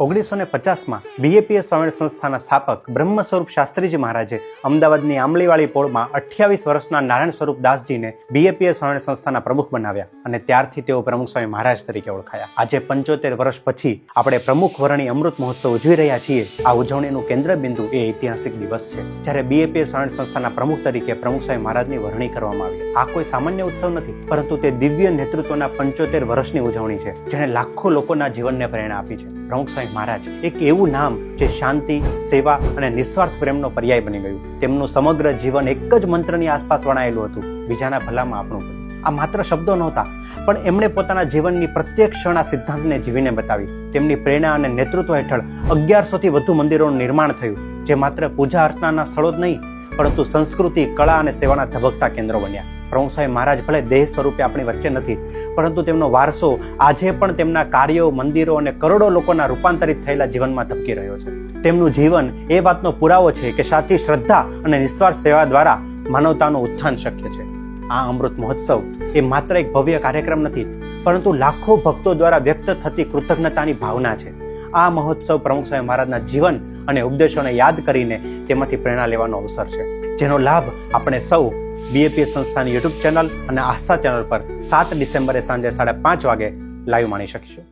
1950 BAPS Swaminarayan સંસ્થાના સ્થાપક બ્રહ્મ સ્વરૂપ શાસ્ત્રીજી મહારાજે અમદાવાદની આંબલીવાળી પોળમાં 28 વર્ષના નારાયણ સ્વરૂપ દાસજીને બીએપીએસ સ્વામિનારાયણ સંસ્થાના પ્રમુખ બનાવ્યા અને ત્યારથી તેઓ પ્રમુખ સ્વામી મહારાજ તરીકે ઓળખાયા. આજે 75 વર્ષ પછી આપણે પ્રમુખ વરણી અમૃત મહોત્સવ ઉજવી રહ્યા છીએ. આ ઉજવણીનું કેન્દ્ર બિંદુ એ ઐતિહાસિક દિવસ છે જ્યારે બીએપીએસ સ્વામિનારાયણ સંસ્થાના પ્રમુખ તરીકે પ્રમુખ સ્વામી મહારાજની વરણી કરવામાં આવી. આ કોઈ સામાન્ય ઉત્સવ નથી, પરંતુ તે દિવ્ય નેતૃત્વના 75 વર્ષની ઉજવણી છે જેણે લાખો લોકોના જીવનને પ્રેરણા આપી છે. પ્રમુખ સ્વામી મહારાજ એક એવું નામ જે શાંતિ, સેવા અને નિસ્વાર્થ પ્રેમનો પર્યાય બની ગયું. તેમનું સમગ્ર જીવન એક જ મંત્રની આસપાસ વણાયેલું હતું, બીજાના ભલામાં આપણું ભલું. આ માત્ર શબ્દો નહોતા, પણ એમણે પોતાના જીવનની પ્રત્યેક ક્ષણ આ સિદ્ધાંતને જીવીને બતાવી. તેમની પ્રેરણા અને નેતૃત્વ હેઠળ 1100 થી વધુ મંદિરોનું નિર્માણ થયું, જે માત્ર પૂજા અર્ચનાના સ્થળો જ નહીં, પરંતુ સંસ્કૃતિ, કળા અને સેવાના ધબકતા કેન્દ્રો બન્યા. પ્રમુખ સ્વામી મહારાજ ભલે દેહ સ્વરૂપે આપણી વચ્ચે નથી, પરંતુ તેમનો વારસો આજે પણ તેમના કાર્યો, મંદિરો અને કરોડો લોકોના રૂપાંતરિત થયેલા જીવનમાં ધબકી રહ્યો છે. તેમનું જીવન એ વાતનો પુરાવો છે કે સાચી શ્રદ્ધા અને નિસ્વાર્થ સેવા દ્વારા માનવતાનું ઉત્થાન શક્ય છે. આ અમૃત મહોત્સવ એ માત્ર એક ભવ્ય કાર્યક્રમ નથી, પરંતુ લાખો ભક્તો દ્વારા વ્યક્ત થતી કૃતજ્ઞતાની ભાવના છે. આ મહોત્સવ પ્રમુખ સ્વામી મહારાજના જીવન અને ઉપદેશોને યાદ કરીને તેમાંથી પ્રેરણા લેવાનો અવસર છે, જેનો લાભ આપણે સૌ બીએપીએસ સંસ્થાની યુટ્યુબ ચેનલ અને આસ્થા ચેનલ પર 7 ડિસેમ્બરે સાંજે 5:30 વાગે લાઈવ માણી શકીશું.